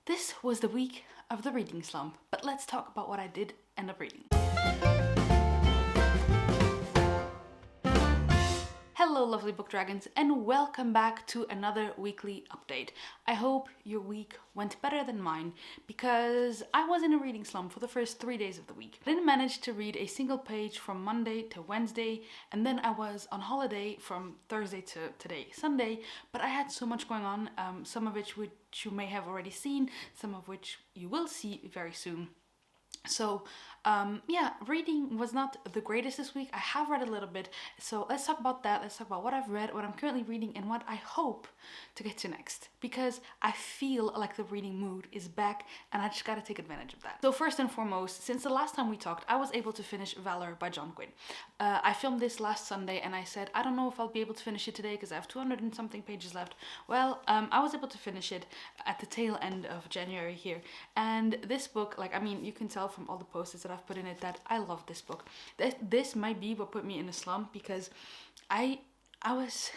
This was the week of the reading slump, but let's talk about what I did end up reading. Hello lovely book dragons, and welcome back to another weekly update. I hope your week went better than mine, because I was in a reading slump for the first 3 days of the week. I didn't manage to read a single page from Monday to Wednesday, and then I was on holiday from Thursday to today, Sunday, but I had so much going on, some of which you may have already seen, some of which you will see very soon. So yeah, reading was not the greatest this week. I have read a little bit, so let's talk about that. Let's talk about what I've read, what I'm currently reading, and what I hope to get to next, because I feel like the reading mood is back and I just gotta take advantage of that. So first and foremost, since the last time we talked, I was able to finish Valor by John Gwynne. I filmed this last Sunday and I said I don't know if I'll be able to finish it today because I have 200 and something pages left. Well, I was able to finish it at the tail end of January here, and this book, like, I mean, you can tell from all the posts that I've put in it that I love this book. This might be what put me in a slump, because I was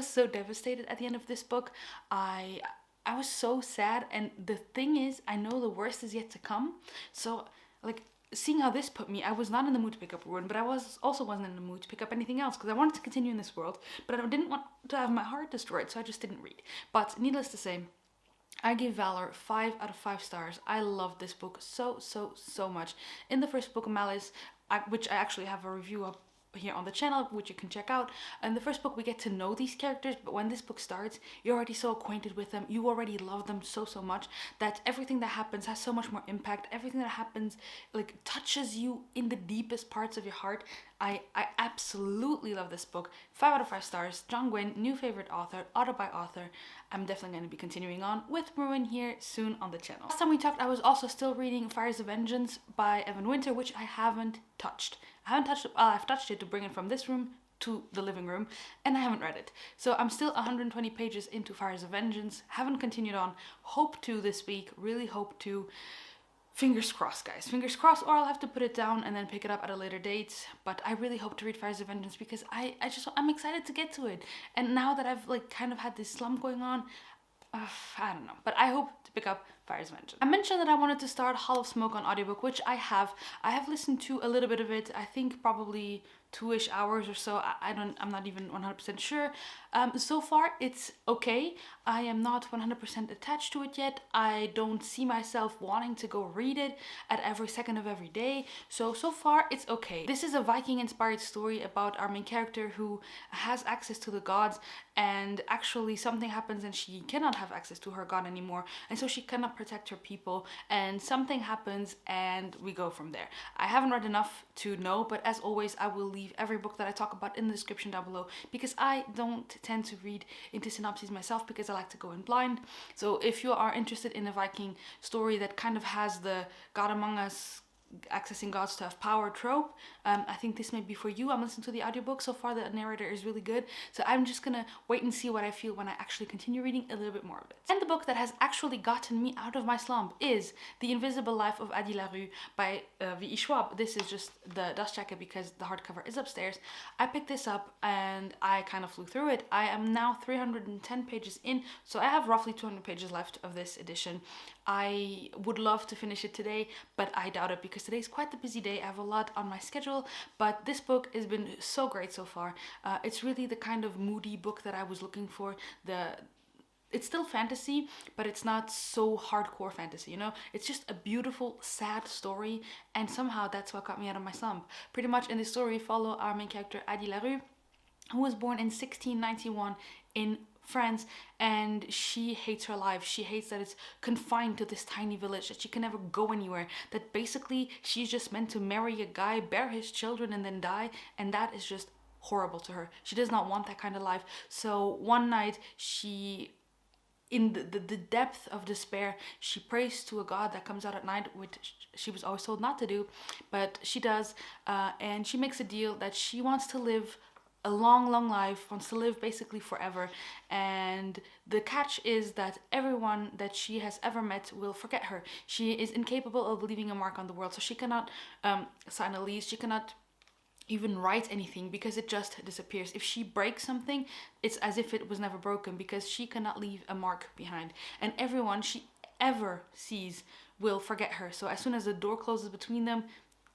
so devastated at the end of this book. I was so sad, and the thing is, I know the worst is yet to come. So like, seeing how this put me, I was not in the mood to pick up Ruin, but I also wasn't in the mood to pick up anything else, because I wanted to continue in this world, but I didn't want to have my heart destroyed, so I just didn't read. But needless to say, I give Valor 5 out of 5 stars. I love this book so much. In the first book, Malice, which I actually have a review of here on the channel, which you can check out. In the first book, we get to know these characters, but when this book starts, you're already so acquainted with them. You already love them so much that everything that happens has so much more impact. Everything that happens like touches you in the deepest parts of your heart. I absolutely love this book. 5 out of 5 stars. John Gwynne, new favorite author, author by author. I'm definitely going to be continuing on with Ruin here soon on the channel. Last time we talked, I was also still reading Fires of Vengeance by Evan Winter, which I haven't touched. I've touched it to bring it from this room to the living room, and I haven't read it. So I'm still 120 pages into Fires of Vengeance. Haven't continued on. Hope to this week. Really hope to. Fingers crossed, guys. Fingers crossed, or I'll have to put it down and then pick it up at a later date. But I really hope to read Fires of Vengeance, because I'm excited to get to it. And now that I've like kind of had this slump going on, I don't know. But I hope to pick up Fires of Vengeance. I mentioned that I wanted to start Hall of Smoke on audiobook, which I have. I have listened to a little bit of it. I think probably 2-ish hours or so. I'm not even 100% sure. So far it's okay. I am not 100% attached to it yet. I don't see myself wanting to go read it at every second of every day. So far it's okay. This is a Viking inspired story about our main character who has access to the gods, and actually something happens and she cannot have access to her god anymore, and so she cannot protect her people, and something happens and we go from there. I haven't read enough to know, but as always, I will leave every book that I talk about in the description down below, because I don't tend to read into synopses myself, because I like to go in blind. So if you are interested in a Viking story that kind of has the God Among Us accessing gods to have power trope, I think this may be for you. I'm listening to the audiobook. So far the narrator is really good, so I'm just gonna wait and see what I feel when I actually continue reading a little bit more of it. And the book that has actually gotten me out of my slump is The Invisible Life of Adilaru by V.E. Schwab. This is just the dust jacket because the hardcover is upstairs. I picked this up and I kind of flew through it. I am now 310 pages in, so I have roughly 200 pages left of this edition. I would love to finish it today, but I doubt it, because today's quite the busy day. I have a lot on my schedule, but this book has been so great so far. It's really the kind of moody book that I was looking for. It's still fantasy, but it's not so hardcore fantasy, you know? It's just a beautiful, sad story, and somehow that's what got me out of my slump. Pretty much in this story, we follow our main character, adilaru, who was born in 1691 in France, and she hates her life. She hates that it's confined to this tiny village, that she can never go anywhere, that basically she's just meant to marry a guy, bear his children, and then die, and that is just horrible to her. She does not want that kind of life. So one night, she, in the depth of despair, she prays to a god that comes out at night, which she was always told not to do, but she does, and she makes a deal that she wants to live a long life, wants to live basically forever, and the catch is that everyone that she has ever met will forget her. She is incapable of leaving a mark on the world, so she cannot sign a lease, she cannot even write anything, because it just disappears. If she breaks something, it's as if it was never broken, because she cannot leave a mark behind. And everyone, ever sees will forget her. So as soon as the door closes between them,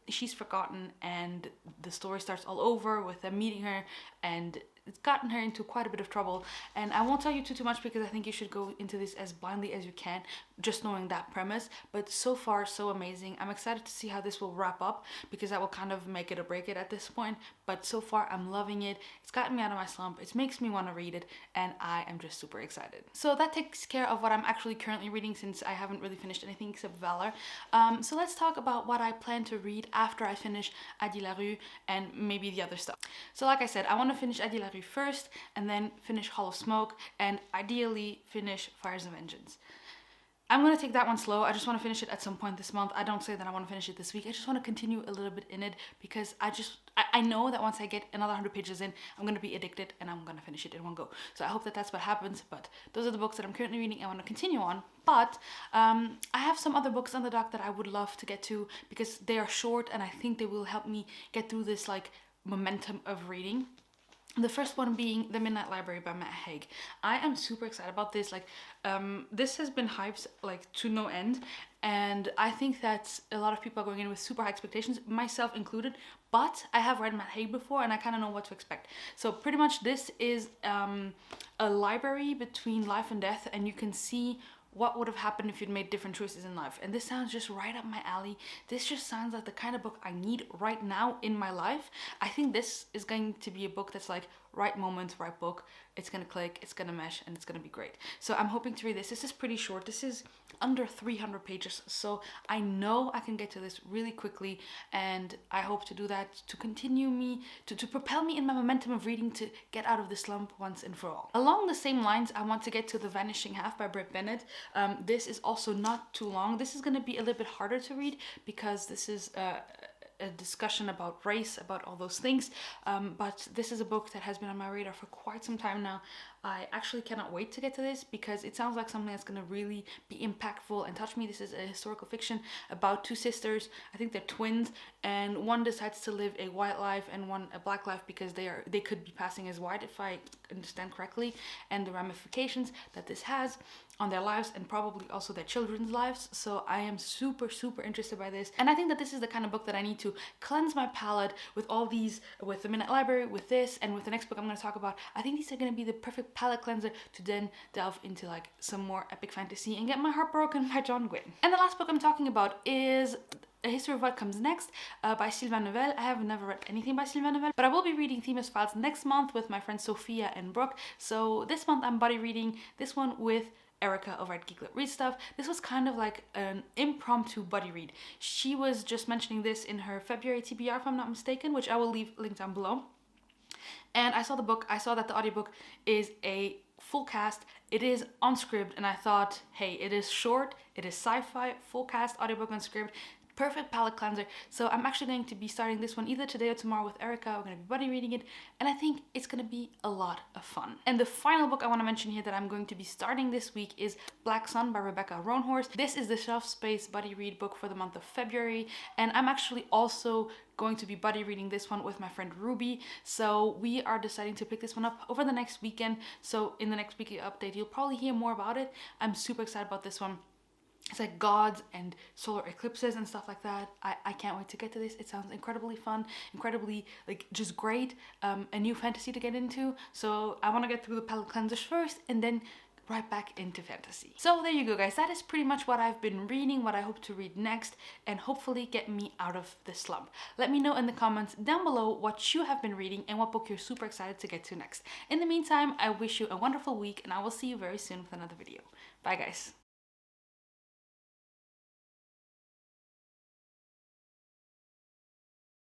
she's forgotten, and the story starts all over with them meeting her, and it's gotten her into quite a bit of trouble. And I won't tell you too much because I think you should go into this as blindly as you can, just knowing that premise. But so far, so amazing. I'm excited to see how this will wrap up, because that will kind of make it or break it at this point. But so far, I'm loving it. It's gotten me out of my slump. It makes me want to read it, and I am just super excited. So that takes care of what I'm actually currently reading, since I haven't really finished anything except Valor. So let's talk about what I plan to read after I finish Adilaru and maybe the other stuff. So like I said, I want to finish Adilaru first, and then finish Hall of Smoke, and ideally finish Fires of Vengeance. I'm going to take that one slow. I just want to finish it at some point this month. I don't say that I want to finish it this week. I just want to continue a little bit in it, because I know that once I get another 100 pages in, I'm going to be addicted and I'm going to finish it in one go. So I hope that that's what happens. But those are the books that I'm currently reading and I want to continue on. But I have some other books on the dock that I would love to get to, because they are short and I think they will help me get through this like momentum of reading. The first one being The Midnight Library by Matt Haig. I am super excited about this. Like, this has been hyped like to no end, and I think that a lot of people are going in with super high expectations, myself included. But I have read Matt Haig before, and I kind of know what to expect. So pretty much this is a library between life and death, and you can see what would have happened if you'd made different choices in life. And this sounds just right up my alley. This just sounds like the kind of book I need right now in my life. I think this is going to be a book that's like right moment, right book. It's gonna click, it's gonna mesh, and it's gonna be great. So I'm hoping to read this. This is pretty short. This is under 300 pages. So I know I can get to this really quickly, and I hope to do that to continue me, to propel me in my momentum of reading, to get out of the slump once and for all. Along the same lines, I want to get to The Vanishing Half by Britt Bennett. This is also not too long. This is going to be a little bit harder to read, because this is a discussion about race, about all those things, but this is a book that has been on my radar for quite some time now. I actually cannot wait to get to this, because it sounds like something that's going to really be impactful and touch me. This is a historical fiction about two sisters. I think they're twins, and one decides to live a white life and one a black life, because they could be passing as white, if I understand correctly, and the ramifications that this has on their lives and probably also their children's lives. So I am super interested by this, and I think that this is the kind of book that I need to cleanse my palate with all these, with The Midnight Library, with this, and with the next book I'm going to talk about. I think these are going to be the perfect palate cleanser to then delve into like some more epic fantasy and get my heart broken by John Gwynne. And the last book I'm talking about is A History of What Comes Next by Sylvain Neuvel. I have never read anything by Sylvain Neuvel, but I will be reading Themis Files next month with my friends Sophia and Brooke. So this month I'm buddy reading this one with Erica over at Geeklet Read Stuff. This was kind of like an impromptu buddy read. She was just mentioning this in her February TBR, if I'm not mistaken, which I will leave linked down below. And I saw the book, I saw that the audiobook is a full cast, it is on script, and I thought, hey, it is short, it is sci-fi, full cast, audiobook on script, perfect palate cleanser. So I'm actually going to be starting this one either today or tomorrow with Erica. We're going to be buddy reading it, and I think it's going to be a lot of fun. And the final book I want to mention here that I'm going to be starting this week is Black Sun by Rebecca Roanhorse. This is the Shelf Space buddy read book for the month of February, and I'm actually also going to be buddy reading this one with my friend Ruby. So we are deciding to pick this one up over the next weekend. So in the next weekly update, you'll probably hear more about it. I'm super excited about this one. It's like gods and solar eclipses and stuff like that. I can't wait to get to this. It sounds incredibly fun, incredibly like just great, a new fantasy to get into. So I want to get through the palate cleansers first and then right back into fantasy. So there you go, guys. That is pretty much what I've been reading, what I hope to read next, and hopefully get me out of the slump. Let me know in the comments down below what you have been reading and what book you're super excited to get to next. In the meantime, I wish you a wonderful week, and I will see you very soon with another video. Bye, guys.